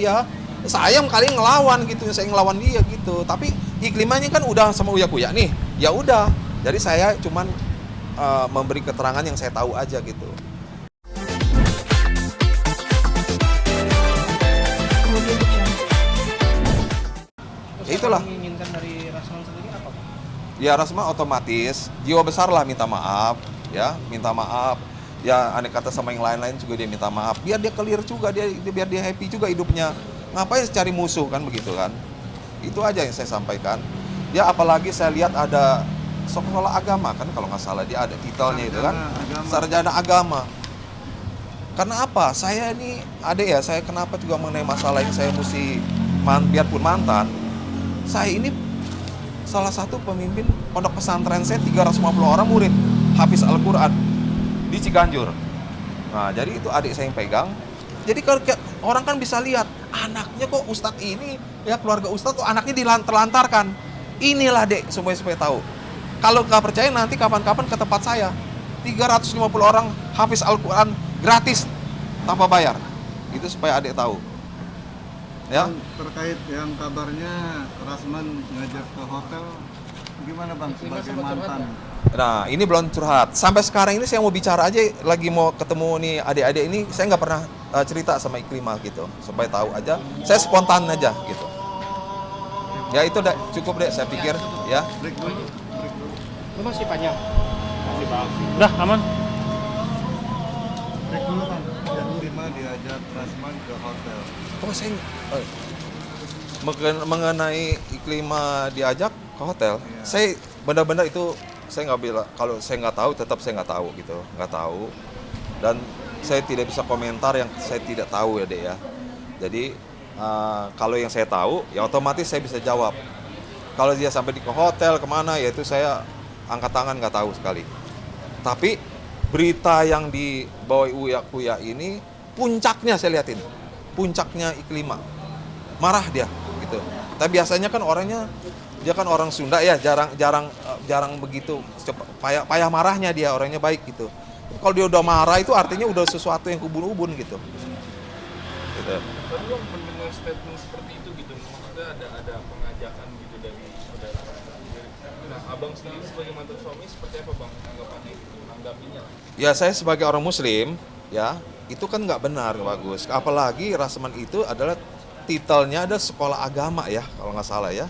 dia. Saya kali ngelawan gitu, saya ngelawan dia gitu. Tapi Iklimahnya kan udah sama Uya Kuya nih. Ya udah. Jadi saya cuman memberi keterangan yang saya tahu aja gitu. Terus Itulah. yang menginginkan dari Rasman sendiri apa, Pak? Ya Rasma otomatis jiwa besar lah minta maaf, ya minta maaf. Ya aneh kata sama yang lain-lain juga dia minta maaf. Biar dia clear juga, biar dia happy juga hidupnya. Ngapain cari musuh kan begitu kan? Itu aja yang saya sampaikan. Ya apalagi saya lihat ada sekolah agama kan kalau nggak salah dia ada titelnya itu kan, sarjana agama. Karena apa? Saya ini adek ya, saya kenapa juga mengenai masalah yang saya mesti biarpun mantan. Saya ini salah satu pemimpin pondok pesantren saya 350 orang murid hafiz Al-Quran di Ciganjur. Nah, jadi itu adik saya yang pegang. Jadi kalau orang kan bisa lihat anaknya kok Ustadz ini, ya keluarga Ustadz kok anaknya terlantarkan. Inilah dek supaya tahu. Kalau nggak percaya nanti kapan-kapan ke tempat saya. 350 orang hafiz Al-Quran gratis tanpa bayar. Itu supaya adik tahu. Ya. Terkait yang kabarnya Rasman ngajak ke hotel, gimana Bang sebagai mantan? Nah, ini belum curhat. Sampai sekarang ini saya mau bicara aja, lagi mau ketemu nih adik-adik ini, saya nggak pernah cerita sama Iklimah gitu, supaya tahu aja. Saya spontan aja gitu. Ya itu cukup deh, saya pikir ya. Break dulu. Lu masih panjang? Masih Bang. Udah, aman. Break dulu Bang. Yang 5 diajak Rasman ke hotel. Oh saya mengenai Iklimah diajak ke hotel, Iya. saya benar-benar itu saya nggak bilang, kalau saya nggak tahu tetap saya nggak tahu gitu, nggak tahu, dan saya tidak bisa komentar yang saya tidak tahu ya dek ya. Jadi kalau yang saya tahu ya otomatis saya bisa jawab. Kalau dia sampai ke hotel kemana ya itu saya angkat tangan nggak tahu sekali. Tapi berita yang dibawa Uya Kuya ini puncaknya saya lihat ini, puncaknya Iklimah marah dia gitu. Tapi biasanya kan orangnya dia kan orang Sunda ya, jarang begitu payah marahnya, dia orangnya baik gitu. Kalau dia udah marah itu artinya udah sesuatu yang kubun-ubun gitu. Gitu. Tapi Bang mendengar statement seperti itu gitu, maksudnya ada pengajakan gitu dari saudara. Nah, Abang sendiri sebagai mantan suami seperti apa Bang tanggapannya gitu, menanggapinya? Ya saya sebagai orang Muslim ya itu kan nggak benar, nggak bagus. Apalagi Rasman itu adalah titelnya ada sekolah agama ya kalau nggak salah ya.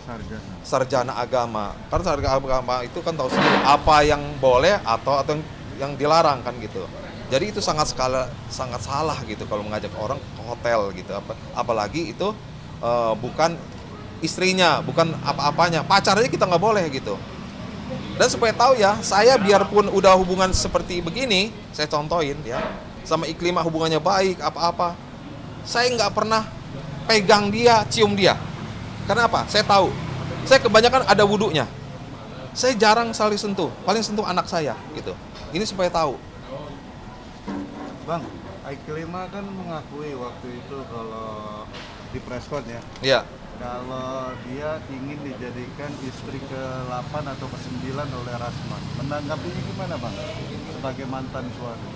Sarjana agama. Karena sarjana agama itu kan tahu sendiri apa yang boleh atau yang dilarang kan gitu. Jadi itu sangat salah gitu kalau mengajak orang ke hotel gitu. Apalagi itu bukan istrinya, bukan apa-apanya. Pacarnya kita nggak boleh gitu. Dan supaya tahu ya, saya biarpun udah hubungan seperti begini, saya contohin ya, sama Iklimah hubungannya baik, apa-apa. Saya nggak pernah pegang dia, cium dia. Karena apa? Saya tahu. Saya kebanyakan ada wudunya. Saya jarang saling sentuh, paling sentuh anak saya gitu. Ini supaya tahu. Bang, Iklimah kan mengakui waktu itu kalau di preskon ya, Iya. kalau dia ingin dijadikan istri ke-8 atau ke-9 oleh Rasman. Menanggapinya gimana Bang sebagai mantan suami?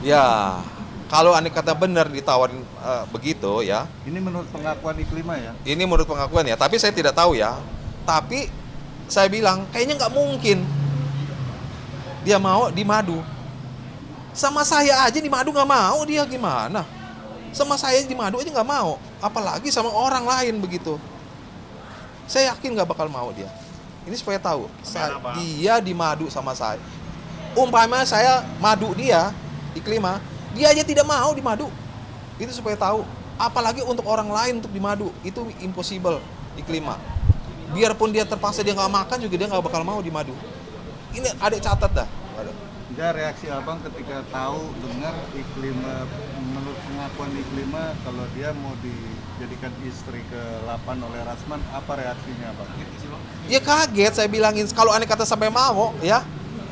Ya, kalau aneh kata benar ditawarin begitu ya. Ini menurut pengakuan Iklimah ya? Ini menurut pengakuan ya, tapi saya tidak tahu ya. Tapi saya bilang kayaknya nggak mungkin dia mau di Madu. Sama saya aja di Madu nggak mau, dia gimana? Sama saya di Madu aja nggak mau, apalagi sama orang lain begitu. Saya yakin nggak bakal mau dia. Ini supaya tahu, dia di Madu sama saya. Umpama saya madu dia, Iklimah, dia aja tidak mau di Madu. Itu supaya tahu, apalagi untuk orang lain untuk di Madu, itu impossible Iklimah. Biarpun dia terpaksa dia nggak makan juga dia nggak bakal mau di Madu. Ini adek catat dah. Enggak, reaksi abang ketika tahu dengar Iklimah, menurut pengakuan Iklimah kalau dia mau dijadikan istri ke-8 oleh Rasman, apa reaksinya abang? Ya kaget, saya bilangin kalau aneh kata sampai mau ya,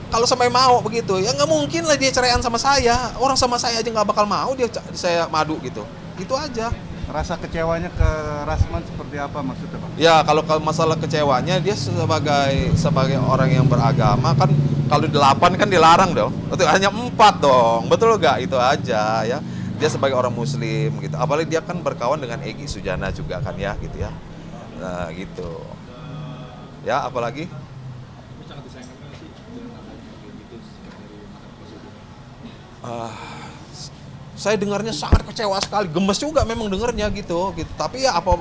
kalau sampai mau begitu ya nggak mungkin lah dia ceraian sama saya. Orang sama saya aja nggak bakal mau dia saya madu gitu. Itu aja. Rasa kecewanya ke Rasman seperti apa maksudnya bang? Ya kalau masalah kecewanya dia sebagai orang yang beragama kan, kalau 8 kan dilarang dong. Betul, hanya 4 dong. Betul nggak? Itu aja ya. dia sebagai orang muslim gitu. Apalagi dia kan berkawan dengan Egy Sujana juga kan ya gitu ya. Nah, gitu. Ya, apalagi saya dengarnya sangat kecewa sekali, gemes juga memang dengarnya gitu. Tapi ya apa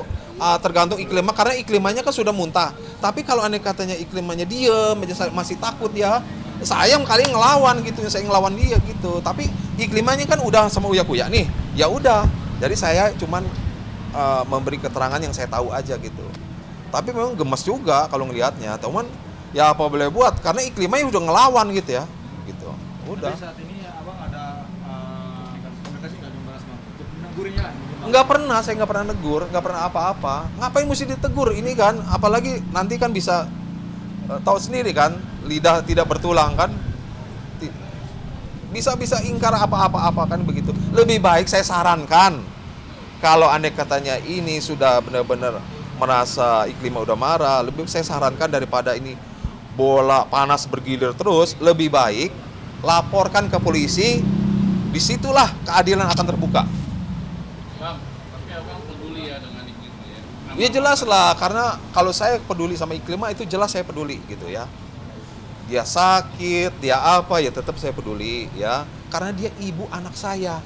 tergantung iklimnya, karena iklimannya kan sudah muntah. Tapi kalau aneh katanya iklimannya diem, masih takut ya. Sayang kali ngelawan gitu, saya ngelawan dia gitu. Tapi iklimannya kan udah sama Uya Kuya nih, ya udah. Jadi saya cuman memberi keterangan yang saya tahu aja gitu. Tapi memang gemes juga kalau ngelihatnya, teman. Ya apa boleh buat, karena iklimannya udah ngelawan gitu ya, gitu. Udah. Tapi saat ini abang ada komunikasi nggak dengan Rasman untuk menegurnya? Nggak pernah, saya nggak pernah negur, nggak pernah apa-apa. Ngapain mesti ditegur ini kan? Apalagi nanti kan bisa tahu sendiri kan, lidah tidak bertulang kan, bisa ingkar apa-apa kan begitu. Lebih baik saya sarankan, kalau andai katanya ini sudah benar-benar merasa iklimnya udah marah, lebih saya sarankan daripada ini bola panas bergilir terus, lebih baik laporkan ke polisi, disitulah keadilan akan terbuka. Bang, tapi abang peduli ya dengan iklimnya ya? Ya jelas lah, karena kalau saya peduli sama iklimnya itu jelas saya peduli gitu ya. Dia sakit, dia apa ya tetap saya peduli ya. Karena dia ibu anak saya.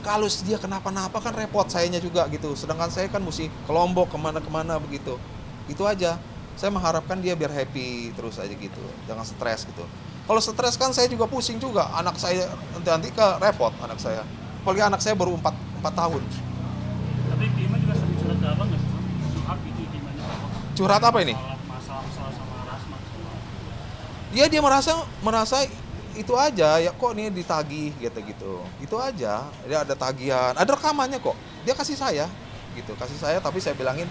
Kalau dia kenapa-napa kan repot sayanya juga gitu. Sedangkan saya kan mesti ke Lombok kemana-kemana begitu. Itu aja. Saya mengharapkan dia biar happy terus aja gitu. Jangan stres gitu. Kalau stres kan saya juga pusing juga. Anak saya nanti ke repot anak saya. Apalagi anak saya baru 4 tahun. Tapi Klima juga sering curhat ke abang nggak sih? Curhat gitu gimana? Curhat apa ini? Masalah sama Rasman. Ya dia merasa itu aja ya, kok nih ditagih gitu. Itu aja. Dia ada tagihan, ada rekamannya kok. Dia kasih saya gitu, tapi saya bilangin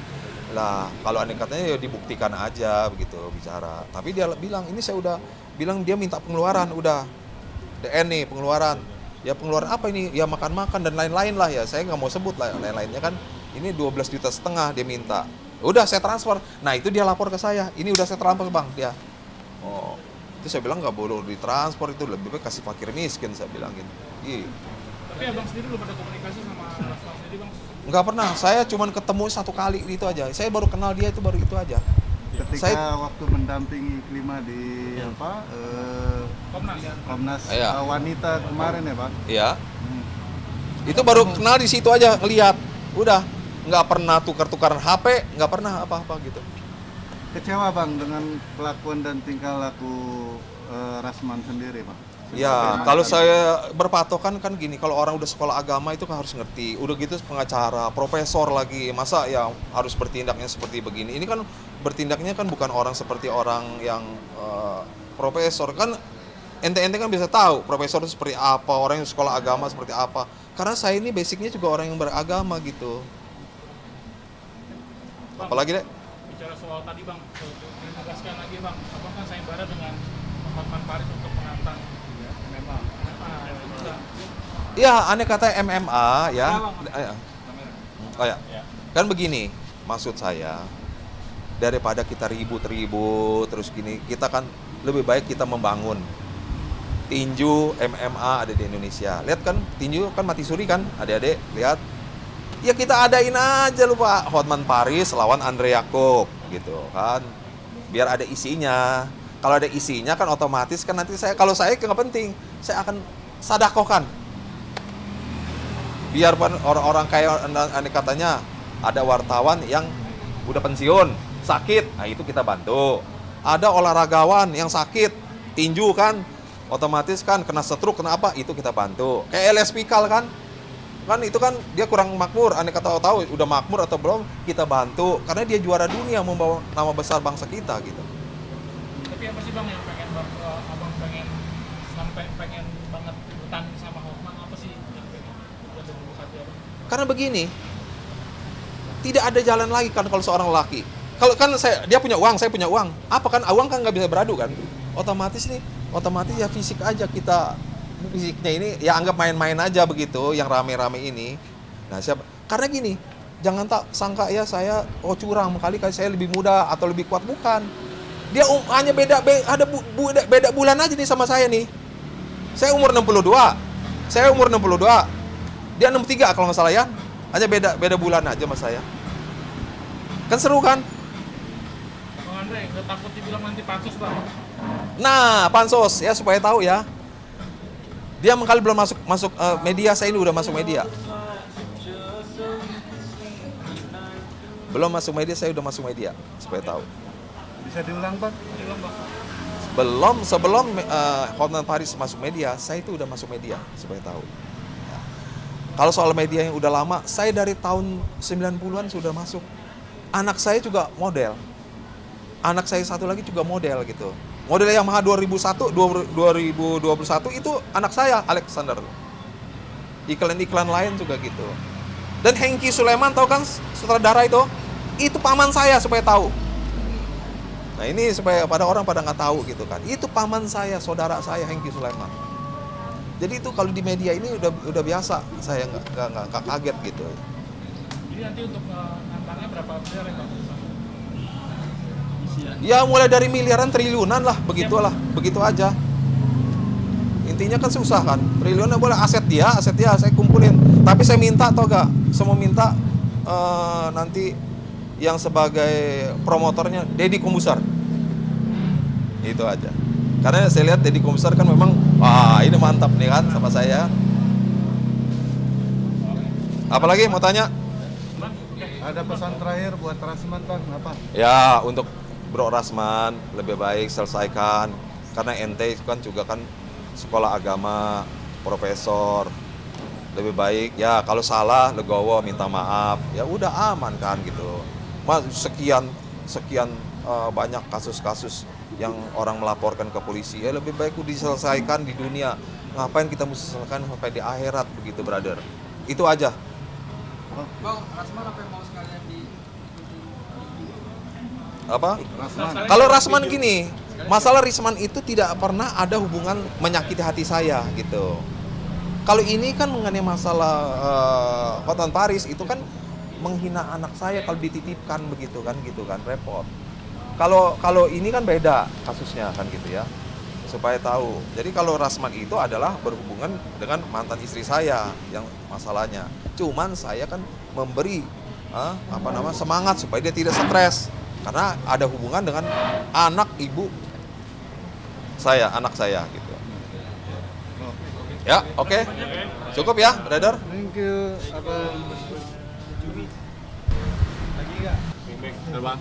lah kalau aneh katanya ya dibuktikan aja begitu bicara. Tapi dia bilang ini saya udah bilang, dia minta pengeluaran udah DN nih pengeluaran. Ya pengeluaran apa ini? Ya makan-makan dan lain-lain lah ya. Saya nggak mau sebut lah lain-lainnya kan. Ini 12,5 juta dia minta. Udah saya transfer. Nah itu dia lapor ke saya. Ini udah saya transfer bang dia. Oh itu saya bilang nggak boleh ditransfer, itu lebih baik kasih fakir miskin saya bilangin. Iya. Tapi abang sendiri belum ada komunikasi sama Rasman sendiri bang? Nggak pernah. Saya cuma ketemu 1 kali itu aja. Saya baru kenal dia itu baru itu aja. Ketika waktu mendampingi Klima di Komnas Iya. Wanita kemarin ya Pak. Iya. Itu baru kenal di situ aja ngelihat. Udah. Nggak pernah tukar-tukaran HP, nggak pernah apa-apa gitu. Kecewa Bang dengan kelakuan dan tingkah laku Rasman sendiri Pak. Ya, kalau saya berpatokan kan gini, kalau orang udah sekolah agama itu kan harus ngerti. Udah gitu pengacara, profesor lagi, masa ya harus bertindaknya seperti begini. Ini kan bertindaknya kan bukan orang seperti orang yang profesor. Kan ente-ente kan bisa tahu profesor itu seperti apa, orang yang sekolah agama seperti apa. Karena saya ini basicnya juga orang yang beragama gitu. Apalagi deh? Bicara soal tadi bang, menegaskan lagi bang, abang kan sayembara dengan Hotman Paris untuk menantang MMA. Iya, aneh kata MMA ya. Oh ya. Kan begini, maksud saya daripada kita ribut-ribut terus gini, kita kan lebih baik kita membangun tinju MMA ada di Indonesia. Lihat kan tinju kan mati suri kan, adik-adik lihat. Ya kita adain aja lupa Hotman Paris lawan Andre Yacob gitu kan. Biar ada isinya. Kalau ada isinya kan otomatis kan nanti kalau saya nggak penting, saya akan sadakohkan. Biarpun orang-orang kayak aneh katanya ada wartawan yang udah pensiun, sakit, nah itu kita bantu. Ada olahragawan yang sakit, tinju kan, otomatis kan kena stroke, kena apa, itu kita bantu. Kayak LS Pikal kan itu kan dia kurang makmur, aneh kata tahu udah makmur atau belum, kita bantu karena dia juara dunia membawa nama besar bangsa kita gitu. Tapi apa sih bang yang pengen abang pengen sampai pengen banget bertanding sama Hotman, apa sih yang pengen buat dalam hati abang? Karena begini, tidak ada jalan lagi kan kalau seorang laki. Kalau kan dia punya uang, saya punya uang. Apa kan uang kan nggak bisa beradu kan? Otomatis ya fisik aja kita. Fisiknya ini ya anggap main-main aja begitu, yang rame-rame ini. Nah, karena gini, jangan tak sangka ya saya curang kali saya lebih muda atau lebih kuat, bukan. Dia hanya beda bulan aja nih sama saya nih. Saya umur 62. Dia 63 kalau nggak salah ya. Hanya beda bulan aja sama saya. Kan seru kan? Bang Andre, udah takut dibilang nanti pansus bang? Nah, pansos ya supaya tahu ya. Dia kali belum masuk media, saya ini udah masuk media. Belum masuk media, saya udah masuk media supaya tahu. Bisa diulang Bang? Sebelum Hotman Paris masuk media, saya itu udah masuk media supaya tahu. Ya. Kalau soal media yang udah lama, saya dari tahun 90-an sudah masuk. Anak saya juga model. Anak saya satu lagi juga model gitu. Model Yamaha 2001, 2021 itu anak saya, Alexander. Iklan-iklan lain juga gitu. Dan Hengki Sulaiman, tahu kan sutradara itu? Itu paman saya supaya tahu. Nah ini supaya pada orang pada nggak tahu gitu kan. Itu paman saya, saudara saya Hengki Sulaiman. Jadi itu kalau di media ini udah biasa, saya nggak kaget gitu. Jadi nanti untuk nantangnya berapa miliar ya bang? Ya mulai dari miliaran, triliunan lah, begitulah, begitu aja. Intinya kan susah kan, triliunan boleh, aset dia saya kumpulin. Tapi saya minta tau gak, semua minta nanti yang sebagai promotornya Deddy Kombusar. Itu aja. Karena saya lihat Deddy Kombusar kan memang, wah ini mantap nih kan sama saya. Apalagi mau tanya? Ada pesan terakhir buat Rasman Bang, apa? Ya untuk Bro Rasman lebih baik selesaikan, karena ente kan juga kan sekolah agama, profesor. Lebih baik ya kalau salah legowo minta maaf, ya udah aman kan gitu. Mas sekian banyak kasus-kasus yang orang melaporkan ke polisi, ya lebih baik udah diselesaikan di dunia. Ngapain kita mesti selesaikan sampai di akhirat begitu, brother. Itu aja. Bang, Rasman apa yang mau sekalian di Apa? Rasman. Kalau Rasman gini, masalah Risman itu tidak pernah ada hubungan menyakiti hati saya gitu. Kalau ini kan mengenai masalah Hotman Paris itu kan menghina anak saya kalau dititipkan begitu kan repot. Kalau ini kan beda kasusnya kan gitu ya. Supaya tahu. Jadi kalau Rasman itu adalah berhubungan dengan mantan istri saya yang masalahnya. Cuman saya kan memberi semangat supaya dia tidak stres. Karena ada hubungan dengan anak ibu saya, anak saya gitu. Ya, oke. Cukup ya, brother. Thank you. Apa? Bang.